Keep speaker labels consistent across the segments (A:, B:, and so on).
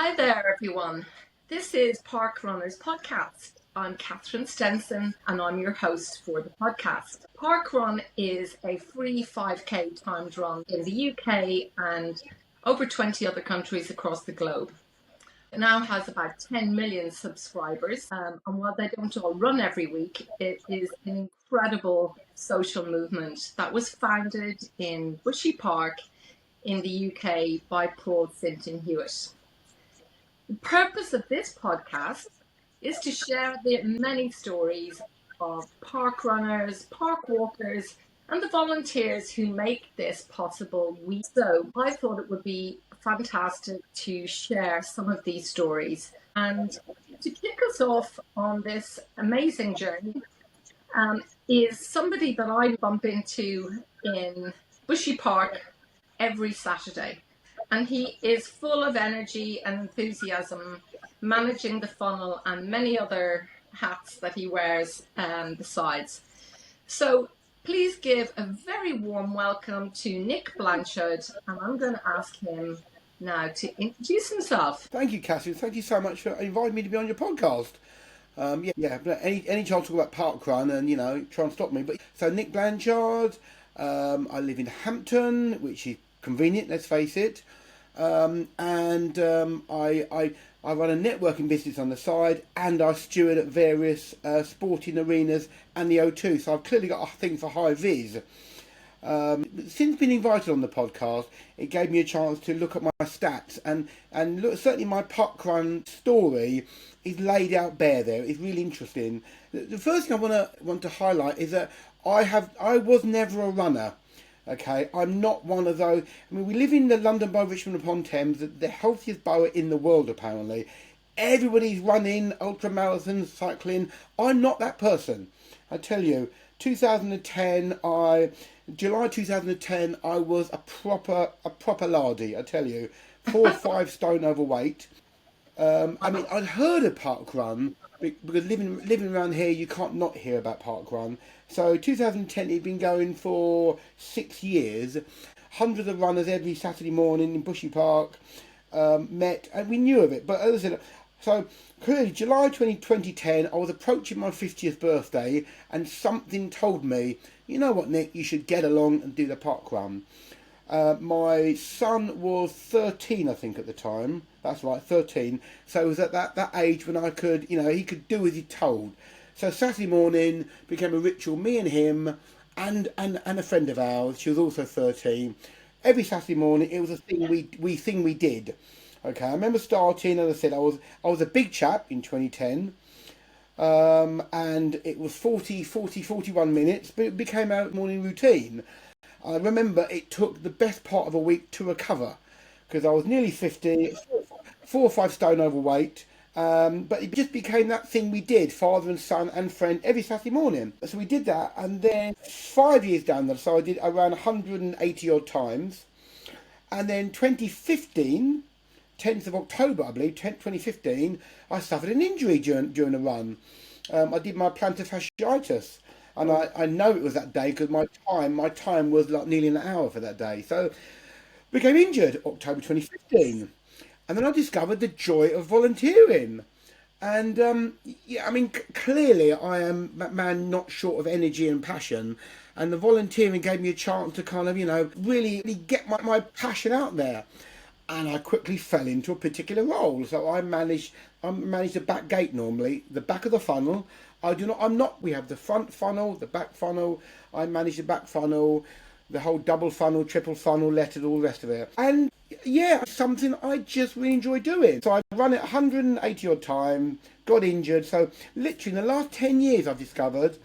A: Hi there, everyone. This is Parkrunners Podcast. I'm Catherine Stenson, and I'm your host for the podcast. Parkrun is a free 5K timed run in the UK and over 20 other countries across the globe. It now has about 10 million subscribers, and while they don't all run every week, it is an incredible social movement that was founded in Bushy Park in the UK by Paul Sinton Hewitt. The purpose of this podcast is to share the many stories of park runners, park walkers, and the volunteers who make this possible. So I thought it would be fantastic to share some of these stories. And to kick us off on this amazing journey is somebody that I bump into in Bushy Park every Saturday. And he is full of energy and enthusiasm, managing the funnel and many other hats that he wears besides. So please give a very warm welcome to Nick Blanchard, and I'm going to ask him now to introduce himself.
B: Thank you, Catherine. Thank you so much for inviting me to be on your podcast. Any chance to talk about parkrun and, try and stop me. But so Nick Blanchard, I live in Hampton, which is convenient, let's face it. I run a networking business on the side, and I steward at various sporting arenas and the O2. So I've clearly got a thing for high vis. Since being invited on the podcast, it gave me a chance to look at my stats and look. Certainly, my parkrun story is laid out bare there. It's really interesting. The first thing I want to highlight is that I was never a runner. Okay, I'm not one of those. I mean, we live in the London Borough, Richmond upon Thames, the healthiest borough in the world, apparently. Everybody's running, ultra marathons, cycling. I'm not that person. I tell you, July 2010, I was a proper lardy. I tell you, 4 or 5 stone overweight. I'd heard of parkrun because living around here, you can't not hear about parkrun. So 2010, it'd been going for 6 years. Hundreds of runners every Saturday morning in Bushy Park met, and we knew of it. But as I said, so clearly, July 2010, I was approaching my 50th birthday, and something told me, you know what, Nick, you should get along and do the parkrun. My son was 13, I think, at the time. That's right, 13. So it was at that age when I could, he could do as he told. So Saturday morning became a ritual. Me and him, and a friend of ours. She was also 13. Every Saturday morning, it was a thing we did. Okay, I remember starting, as I said, I was a big chap in 2010. And it was 41 minutes, but it became our morning routine. I remember it took the best part of a week to recover because I was nearly 50, 4 or 5 stone overweight. But it just became that thing we did, father and son and friend, every Saturday morning. So we did that, and then 5 years down there, so I ran 180 odd times. And then 2015, 10th of October, I believe, 2015, I suffered an injury during a run. I did my plantar fasciitis. And I know it was that day because my time was like nearly an hour for that day. So became injured October 2015. And then I discovered the joy of volunteering. And clearly I am a man not short of energy and passion. And the volunteering gave me a chance to kind of, really get my passion out there. And I quickly fell into a particular role. So I manage the back gate normally, the back of the funnel. We have the front funnel, the back funnel. I manage the back funnel, the whole double funnel, triple funnel, lettered, all the rest of it. And yeah, something I just really enjoy doing. So I run it 180 odd times, got injured. So literally in the last 10 years I've discovered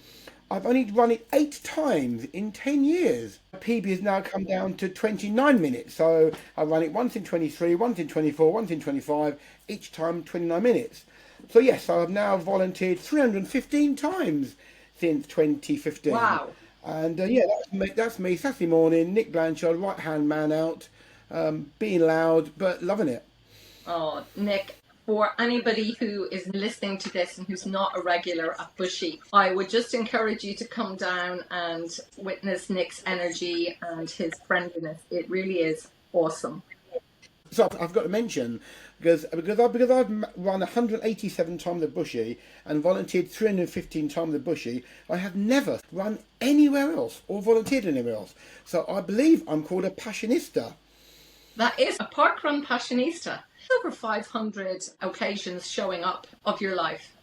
B: I've only run it 8 times in 10 years. PB has now come down to 29 minutes. So I run it once in 23, once in 24, once in 25, each time 29 minutes. So yes, I've now volunteered 315 times since 2015.
A: Wow.
B: And that's me, Saturday morning, Nick Blanchard, right-hand man out, being loud, but loving it.
A: Oh, Nick, for anybody who is listening to this and who's not a regular at Bushy, I would just encourage you to come down and witness Nick's energy and his friendliness. It really is awesome.
B: So I've got to mention, because I've run 187 times the Bushy and volunteered 315 times the Bushy, I have never run anywhere else or volunteered anywhere else. So I believe I'm called a passionista.
A: That is a parkrun passionista. Over 500 occasions showing up of your life.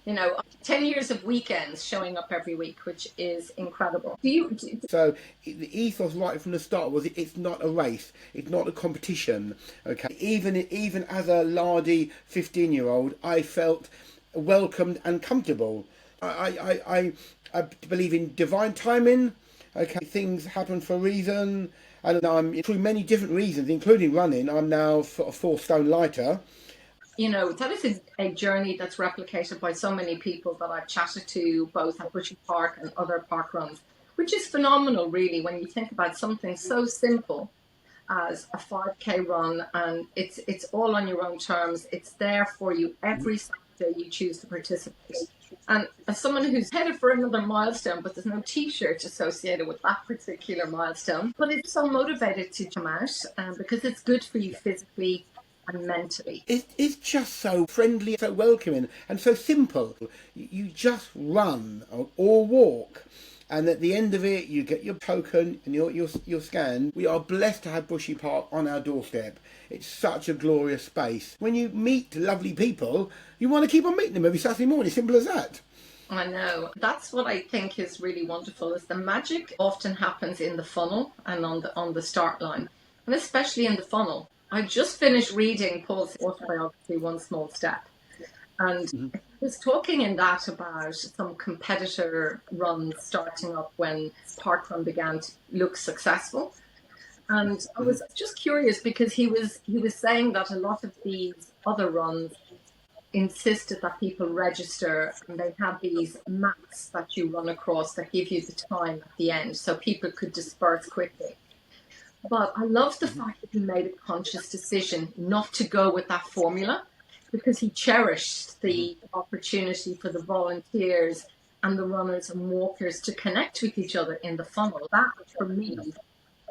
A: 10 years of weekends showing up every week, which is incredible.
B: So the ethos right from the start was it's not a race, it's not a competition. Okay, even as a lardy 15-year-old, I felt welcomed and comfortable. I believe in divine timing. Okay, things happen for a reason, and I'm through many different reasons, including running. I'm now a 4 stone lighter.
A: That is a journey that's replicated by so many people that I've chatted to, both at Bushy Park and other park runs, which is phenomenal, really, when you think about something so simple as a 5K run, and it's all on your own terms. It's there for you every Saturday you choose to participate. And as someone who's headed for another milestone, but there's no T-shirt associated with that particular milestone, but it's so motivated to come out because it's good for you physically and mentally.
B: It's just so friendly, so welcoming, and so simple. You just run or walk, and at the end of it, you get your token and your scan. We are blessed to have Bushy Park on our doorstep. It's such a glorious space. When you meet lovely people, you want to keep on meeting them every Saturday morning. Simple as that.
A: I know. That's what I think is really wonderful, is the magic often happens in the funnel and on the start line, and especially in the funnel. I just finished reading Paul's autobiography, One Small Step, and he was talking in that about some competitor runs starting up when parkrun began to look successful. And I was just curious because he was saying that a lot of these other runs insisted that people register, and they have these maps that you run across that give you the time at the end so people could disperse quickly. But I love the fact that he made a conscious decision not to go with that formula, because he cherished the opportunity for the volunteers and the runners and walkers to connect with each other in the funnel. That, for me,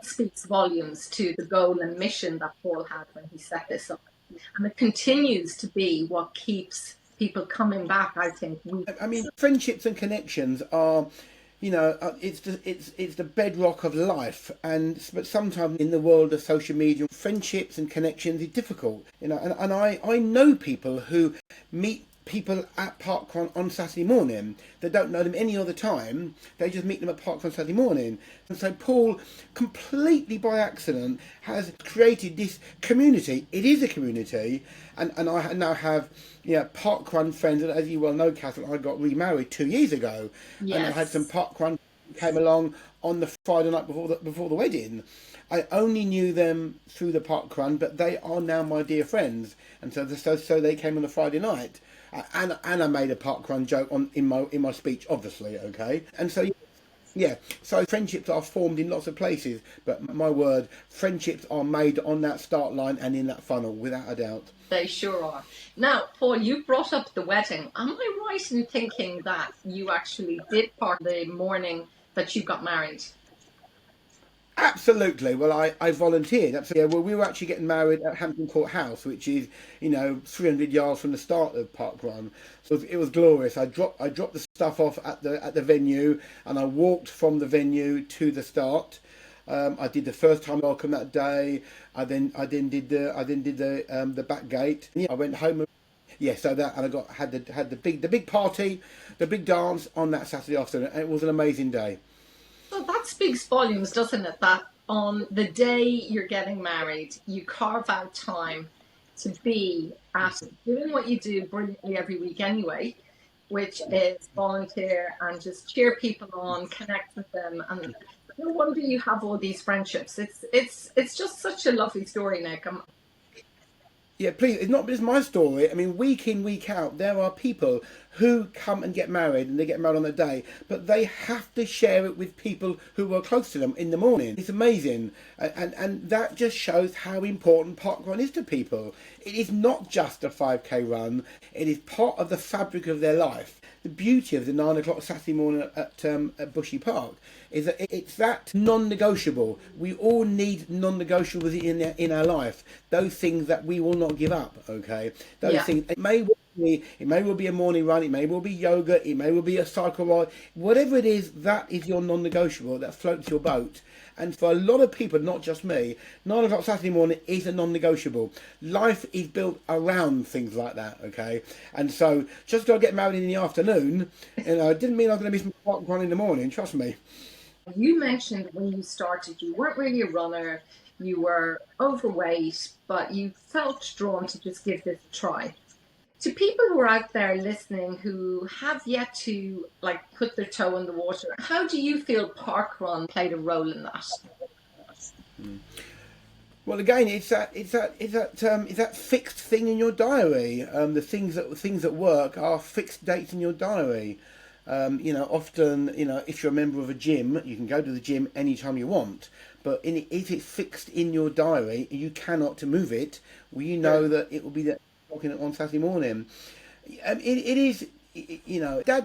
A: speaks volumes to the goal and mission that Paul had when he set this up. And it continues to be what keeps people coming back, I think.
B: I mean, friendships and connections are... it's the bedrock of life, but sometimes in the world of social media, friendships and connections is difficult. And I know people who meet people at parkrun on Saturday morning. They don't know them any other time. They just meet them at parkrun Saturday morning. And so Paul, completely by accident, has created this community. It is a community, and I now have parkrun friends. And as you well know, Catherine, I got remarried 2 years ago,
A: Yes.
B: And I had some parkrun came along on the Friday night before the wedding. I only knew them through the parkrun, but they are now my dear friends, and so they came on the Friday night. And I made a parkrun joke in my speech, obviously, okay? And so, yeah, so friendships are formed in lots of places, but my word, friendships are made on that start line and in that funnel, without a doubt.
A: They sure are. Now, Paul, you brought up the wedding. Am I right in thinking that you actually did park the morning that you got married?
B: Absolutely. Well, I volunteered. Absolutely. Yeah, well, we were actually getting married at Hampton Court House, which is 300 yards from the start of parkrun. So it was glorious. I dropped the stuff off at the venue, and I walked from the venue to the start. I did the first time welcome that day. I then did the back gate. Yeah, I went home. Yeah, so that, and I had the big party, the big dance on that Saturday afternoon. And it was an amazing day.
A: So that speaks volumes, doesn't it? That on the day you're getting married, you carve out time to be at doing what you do brilliantly every week anyway, which is volunteer and just cheer people on, connect with them, and no wonder you have all these friendships. It's just such a lovely story, Nick.
B: Yeah, please, it's not just my story. I mean, week in, week out, there are people who come and get married, and they get married on the day, but they have to share it with people who are close to them in the morning. It's amazing, and that just shows how important parkrun is to people. It is not just a 5k run, it is part of the fabric of their life. The beauty of the 9 o'clock Saturday morning at Bushy Park is that it's that non-negotiable. We all need non-negotiables in our life. Those things that we will not give up. Okay, those things. It may well be a morning run. It may well be yoga. It may well be a cycle ride. Whatever it is, that is your non-negotiable that floats your boat. And for a lot of people, not just me, 9 o'clock Saturday morning is a non-negotiable. Life is built around things like that, okay? And so, just to get married in the afternoon, didn't mean I was going to miss my park run in the morning, trust me.
A: You mentioned when you started, you weren't really a runner, you were overweight, but you felt drawn to just give this a try. To people who are out there listening who have yet to put their toe in the water, how do you feel parkrun played a role in that?
B: Well, again, it's that fixed thing in your diary. The things that work are fixed dates in your diary. Often, if you're a member of a gym, you can go to the gym anytime you want. But if it's fixed in your diary, you cannot move it. Well, you know that it will be that on Saturday morning. It is,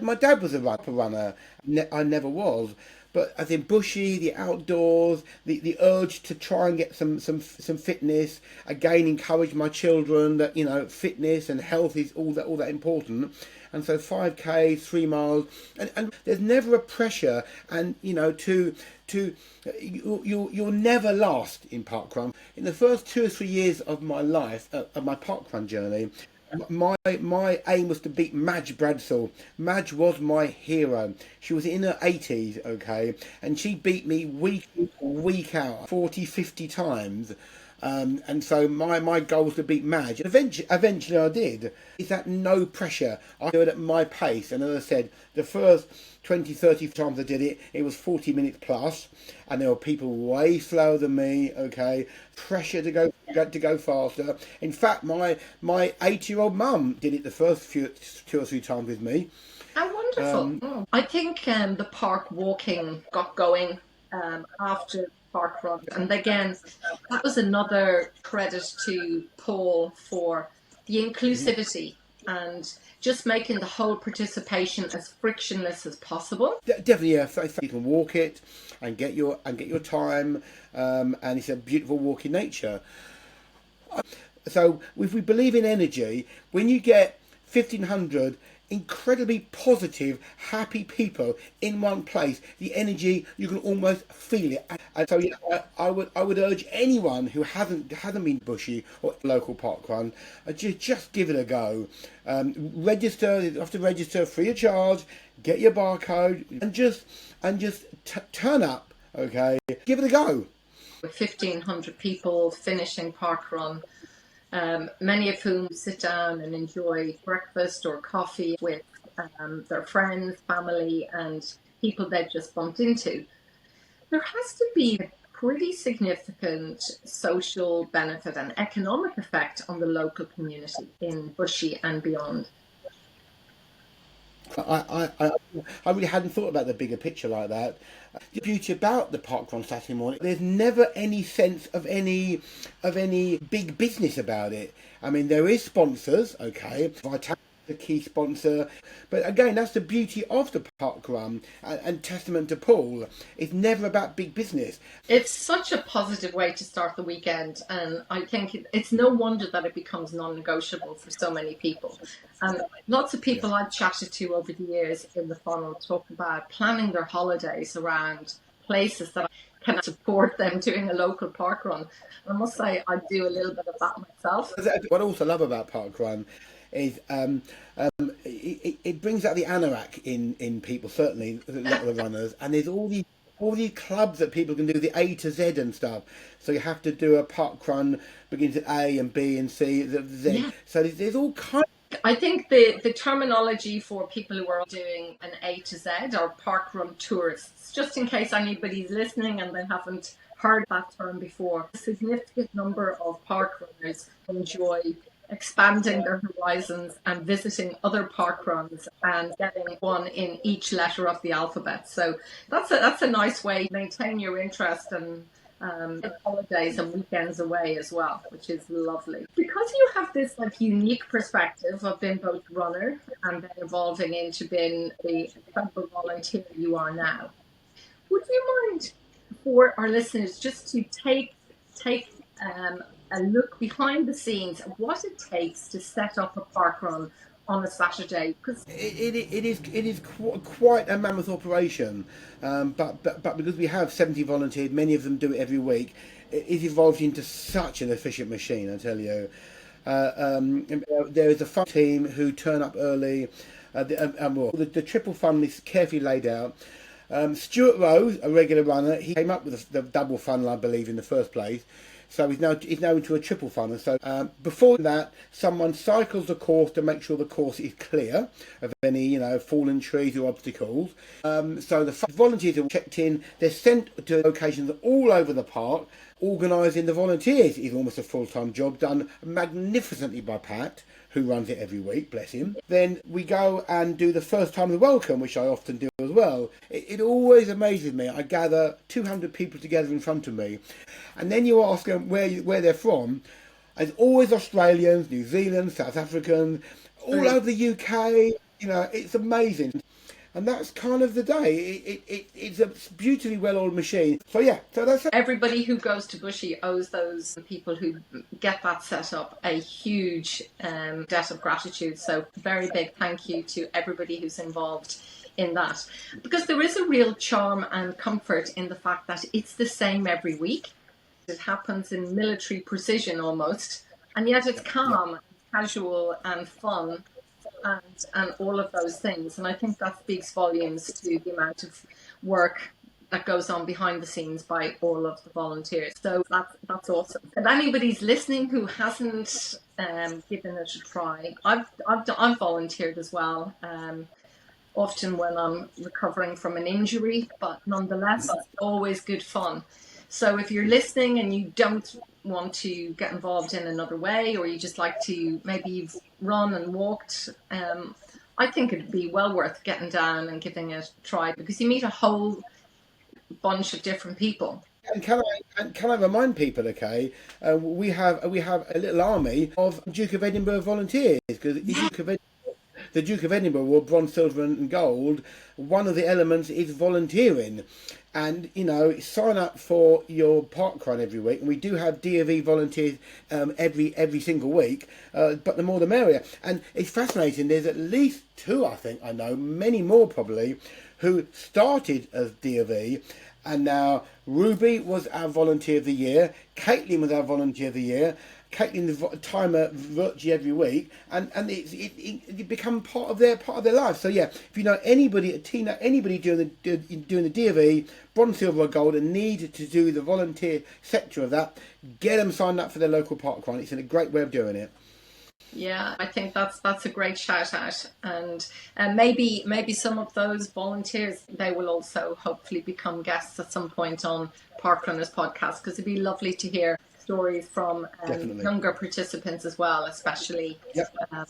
B: my dad was a runner. I never was. But I think Bushy, the outdoors, the urge to try and get some fitness, again encourage my children that fitness and health is all that important. And so 5k, 3 miles, and there's never a pressure, and you'll never last in parkrun. In the first 2 or 3 years of my life, of my parkrun journey, my aim was to beat Madge Bradshaw. Madge was my hero. She was in her 80s, okay, and she beat me week out, 40, 50 times. And so my goal was to beat Madge. Eventually I did. It's that no pressure. I do it at my pace. And as I said, the first 20, 30 times I did it, it was 40 minutes plus. And there were people way slower than me, okay. Pressure to go faster. In fact, my 80-year-old mum did it the first 2 or 3 times with me.
A: How wonderful. I think the park walking got going after parkrun, and again that was another credit to Paul for the inclusivity and just making the whole participation as frictionless as possible.
B: Definitely, yeah. So you can walk it and get your time, and it's a beautiful walk in nature. So if we believe in energy, when you get 1,500 incredibly positive, happy people in one place, the energy, you can almost feel it. And so I would urge anyone who hasn't been Bushy or local parkrun, just give it a go. Register. You have to register free of charge. Get your barcode and just turn up. Okay, give it a go.
A: 1,500 people finishing parkrun. Many of whom sit down and enjoy breakfast or coffee with their friends, family, and people they've just bumped into. There has to be a pretty significant social benefit and economic effect on the local community in Bushy and beyond.
B: I really hadn't thought about the bigger picture like that. The beauty about the parkrun Saturday morning, there's never any sense of any big business about it. I mean, there is sponsors, okay, Vitality, the key sponsor, but again, that's the beauty of the parkrun and testament to Paul. It's never about big business.
A: It's such a positive way to start the weekend, and I think it's no wonder that it becomes non-negotiable for so many people. And lots of people I've chatted to over the years in the funnel talk about planning their holidays around places that can support them doing a local parkrun. I must say I do a little bit of that myself.
B: What I also love about parkrun is it brings out the anorak in people, certainly a lot of the runners, and there's all these clubs that people can do the A to Z and stuff. So you have to do a parkrun begins at A and B and C, Z. Yeah. So there's all kinds.
A: I think the terminology for people who are doing an A to Z are parkrun tourists, just in case anybody's listening and they haven't heard that term before. A significant number of parkrunners enjoy expanding their horizons and visiting other park runs and getting one in each letter of the alphabet. So that's a nice way to maintain your interest and holidays and weekends away as well, which is lovely. Because you have this like unique perspective of being both runner and then evolving into being the incredible volunteer you are now, would you mind for our listeners just to take a look behind the scenes of what it takes to set up a park run on a Saturday? Because
B: it is quite a mammoth operation, but because we have 70 volunteers, many of them do it every week. It evolved into such an efficient machine, I tell you. There is a fun team who turn up early. The triple funnel is carefully laid out. Stuart Rose, a regular runner, he came up with the double funnel, I believe, in the first place. So he's now into a triple funnel. So before that, someone cycles the course to make sure the course is clear of any fallen trees or obstacles. So the volunteers are checked in. They're sent to locations all over the park. Organising the volunteers is almost a full-time job, done magnificently by Pat, who runs it every week, bless him. Then we go and do the first time of the welcome, which I often do as well. It always amazes me. I gather 200 people together in front of me, and then you ask them where they're from. There's always Australians, New Zealand, South Africans, all over the UK. It's amazing. And that's kind of the day. It's a beautifully well-oiled machine. So that's
A: everybody who goes to Bushy owes those people who get that set up a huge debt of gratitude. So very big thank you to everybody who's involved in that. Because there is a real charm and comfort in the fact that it's the same every week. It happens in military precision almost. And yet it's calm, casual and fun. And all of those things. And I think that speaks volumes to the amount of work that goes on behind the scenes by all of the volunteers. So that's awesome. If anybody's listening who hasn't given it a try, I've volunteered as well, often when I'm recovering from an injury, but nonetheless, it's always good fun. So if you're listening and you don't want to get involved in another way, or you just like to, maybe you've run and walked, I think it'd be well worth getting down and giving it a try, because you meet a whole bunch of different people.
B: And can I remind people, okay, we have a little army of Duke of Edinburgh volunteers, because the Duke of Edinburgh wore bronze, silver and gold. One of the elements is volunteering. And, sign up for your parkrun every week. And we do have DofE volunteers every single week. But the more the merrier. And it's fascinating. There's at least 2, I think, I know, many more probably, who started as DofE. And now Ruby was our volunteer of the year. Caitlin was our volunteer of the year. Caitlin's a timer virtually every week, and it become part of their life. So if you know anybody, anybody doing the DofE, bronze, silver, or gold, and need to do the volunteer sector of that, get them signed up for their local park run. It's a great way of doing it.
A: Yeah, I think that's a great shout out, and maybe some of those volunteers, they will also hopefully become guests at some point on Parkrunners Podcast, because it'd be lovely to hear stories from younger participants as well, especially.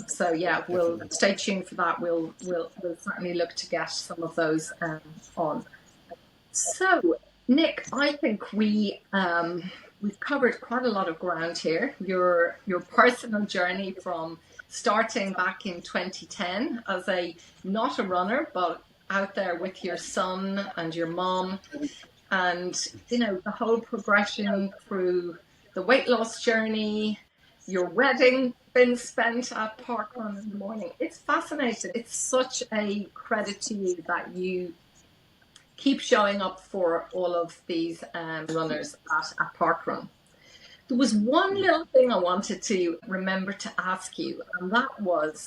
A: So we'll stay tuned for that. We'll certainly look to get some of those on. So Nick, I think we've covered quite a lot of ground here. Your personal journey from starting back in 2010 as not a runner, but out there with your son and your mom, and the whole progression through the weight loss journey, your wedding been spent at Parkrun in the morning. It's fascinating. It's such a credit to you that you keep showing up for all of these runners at Parkrun. There was one little thing I wanted to remember to ask you, and that was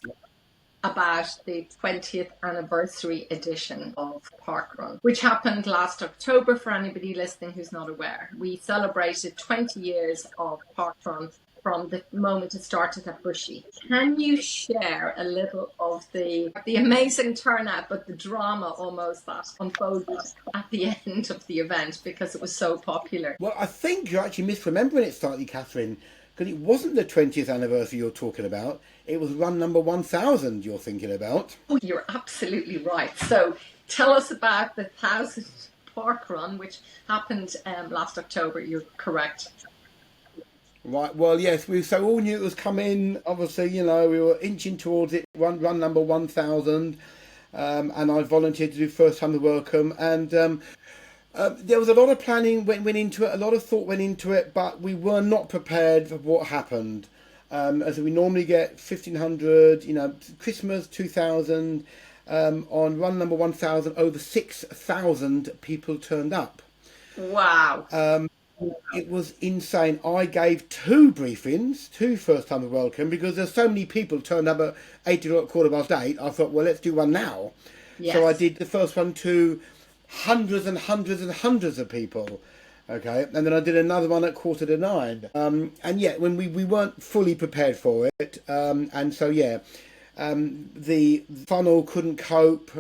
A: about the 20th anniversary edition of Parkrun, which happened last October. For anybody listening who's not aware, we celebrated 20 years of Parkrun from the moment it started at Bushy. Can you share a little of the amazing turnout, but the drama almost that unfolded at the end of the event because it was so popular?
B: Well, I think you're actually misremembering it slightly, Catherine, because it wasn't the 20th anniversary you're talking about. It was run number 1000 you're thinking about.
A: Oh, you're absolutely right. So tell us about the 1000th park run, which happened last October. You're correct.
B: Right, well, yes, so all knew it was coming. Obviously, we were inching towards it, run number 1000, and I volunteered to do first time to welcome. And there was a lot of planning went into it, a lot of thought went into it, but we were not prepared for what happened. As we normally get 1500, Christmas 2000, on run number 1000, over 6,000 people turned up.
A: Wow.
B: It was insane. I gave two briefings, two first time of welcome, because there's so many people turned up at 8 o'clock, 8:15. I thought, well, let's do one now.
A: Yes.
B: So I did the first one to hundreds and hundreds and hundreds of people. Okay, and then I did another one at 9:15. And yeah, when we weren't fully prepared for it, and so yeah. The funnel couldn't cope.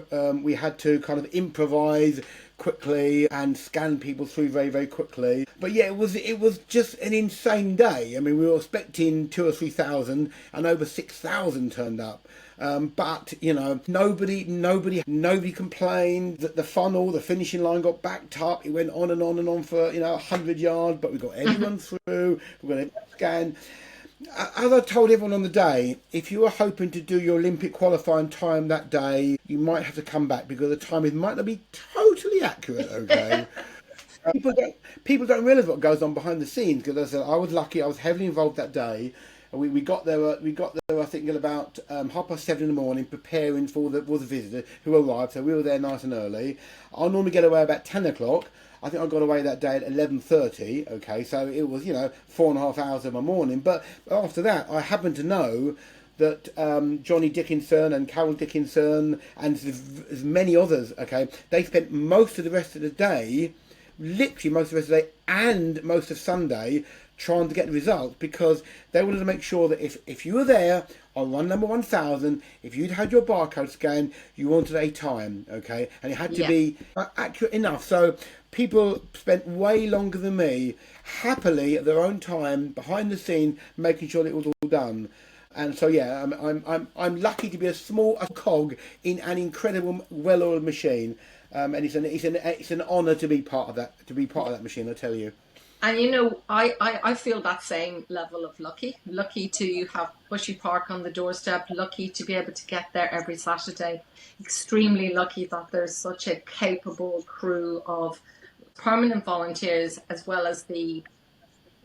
B: We had to kind of improvise quickly and scan people through very, very quickly. But yeah, it was just an insane day. I mean, we were expecting 2,000 or 3,000, and over 6,000 turned up. But nobody complained that the funnel, the finishing line got backed up. It went on and on and on for 100 yards, but we got everyone through. We got a scan. As I told everyone on the day, if you were hoping to do your Olympic qualifying time that day, you might have to come back because the time might not be totally accurate, okay? People don't realise what goes on behind the scenes, because as I said, I was lucky, I was heavily involved that day. We got there, I think, at about 7:30 in the morning, preparing for the visitors who arrived, so we were there nice and early. I normally get away about 10 o'clock. I think I got away that day at 11:30, okay, so it was, 4.5 hours of my morning. But after that, I happened to know that Johnny Dickinson and Carol Dickinson and as many others, okay, they spent most of the rest of the day, literally most of the rest of the day and most of Sunday, trying to get the results, because they wanted to make sure that if you were there on run number 1000, if you'd had your barcode scan, you wanted a time, okay, and it had to be accurate enough. So people spent way longer than me, happily at their own time, behind the scene, making sure that it was all done. And so yeah, I'm lucky to be a cog in an incredible, well-oiled machine, and it's an honour to be part of that machine, I tell you.
A: And I feel that same level of lucky to have Bushy Park on the doorstep, lucky to be able to get there every Saturday, extremely lucky that there's such a capable crew of permanent volunteers as well as the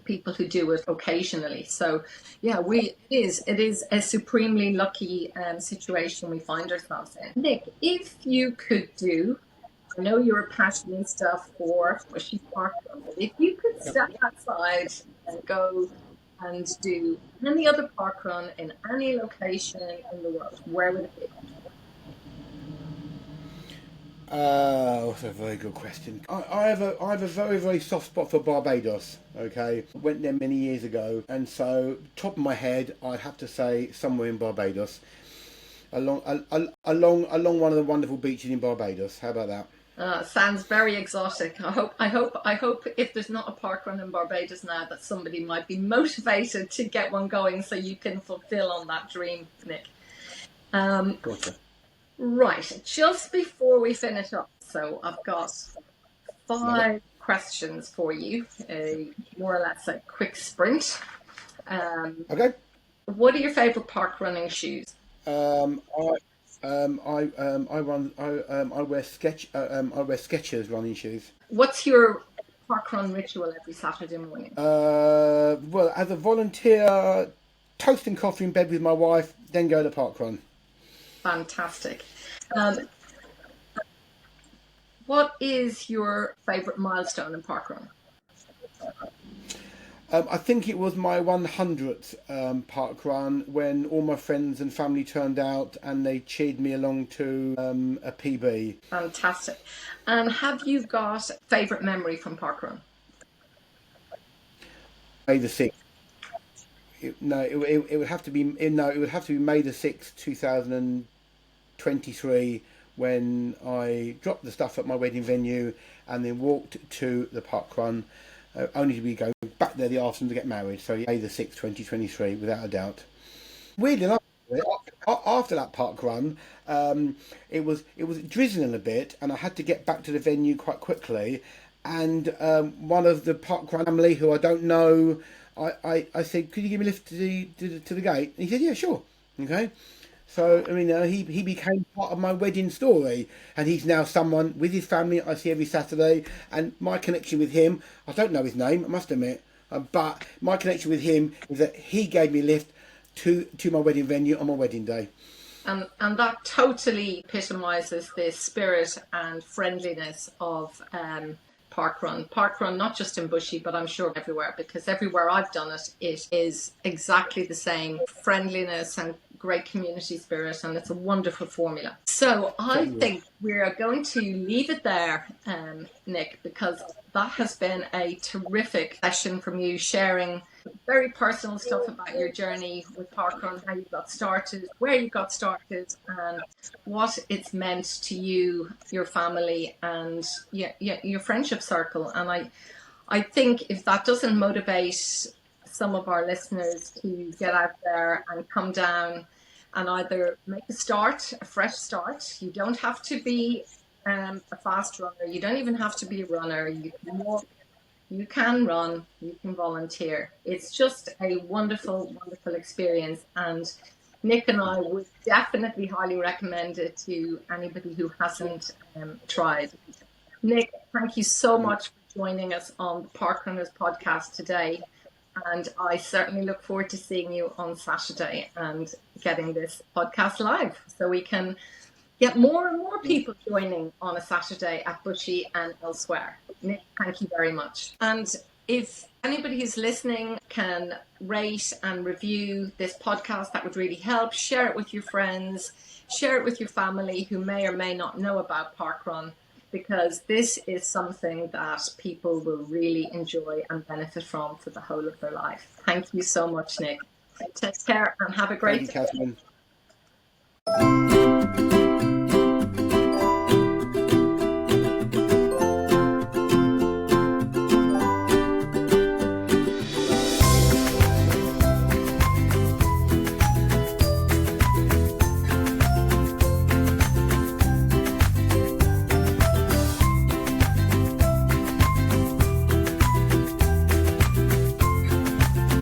A: people who do it occasionally. So yeah, it is a supremely lucky situation we find ourselves in. Nick, if you could I know you're a passionista for Bushy Park, but if you could step outside and go and do any other park run in any location in the world, where would it be?
B: That's a very good question. I have a very, very soft spot for Barbados. Okay, went there many years ago, and so top of my head, I'd have to say somewhere in Barbados, along one of the wonderful beaches in Barbados. How about that?
A: Sounds very exotic. I hope if there's not a park run in Barbados now, that somebody might be motivated to get one going, so you can fulfill on that dream, Nick.
B: Gotcha.
A: Right, just before we finish up, so I've got 5 questions for you, more or less a quick sprint.
B: Okay.
A: What are your favourite park running shoes?
B: I wear Skechers running shoes.
A: What's your park run ritual every Saturday morning?
B: Well, as a volunteer, toasting coffee in bed with my wife, then go to park run.
A: Fantastic. What is your favourite milestone in parkrun?
B: I think it was my 100th parkrun when all my friends and family turned out and they cheered me along to a PB.
A: Fantastic. And have you got a favourite memory from parkrun?
B: May the 6th. It would have to be May the 6th, 2023, when I dropped the stuff at my wedding venue and then walked to the parkrun, only to be back there the afternoon to get married. So May the 6th, 2023, without a doubt. Weirdly enough, after that park run, it was drizzling a bit, and I had to get back to the venue quite quickly. And one of the parkrun family, who I don't know, I said, "Could you give me a lift to the gate?" And he said, "Yeah, sure." Okay. So, I mean, he became part of my wedding story, and he's now someone with his family I see every Saturday. And my connection with him, I don't know his name, I must admit, but my connection with him is that he gave me a lift to my wedding venue on my wedding day.
A: And that totally epitomises the spirit and friendliness of parkrun. Parkrun, not just in Bushy, but I'm sure everywhere, because everywhere I've done it, it is exactly the same friendliness and great community spirit, and it's a wonderful formula. So I think we're going to leave it there, Nick, because that has been a terrific session from you, sharing very personal stuff about your journey with parkrun, how you got started, where you got started, and what it's meant to you, your family, and your friendship circle. And I think if that doesn't motivate some of our listeners to get out there and come down and either make a fresh start. You don't have to be a fast runner. You don't even have to be a runner. You can walk, you can run, you can volunteer. It's just a wonderful, wonderful experience. And Nick and I would definitely highly recommend it to anybody who hasn't tried. Nick, thank you so much for joining us on the Parkrunners Podcast today. And I certainly look forward to seeing you on Saturday and getting this podcast live so we can get more and more people joining on a Saturday at Bushy and elsewhere. Nick, thank you very much. And if anybody who's listening can rate and review this podcast, that would really help. Share it with your friends, share it with your family who may or may not know about parkrun, because this is something that people will really enjoy and benefit from for the whole of their life. Thank you so much, Nick. Take care and have a great day.
B: Thank you, Catherine.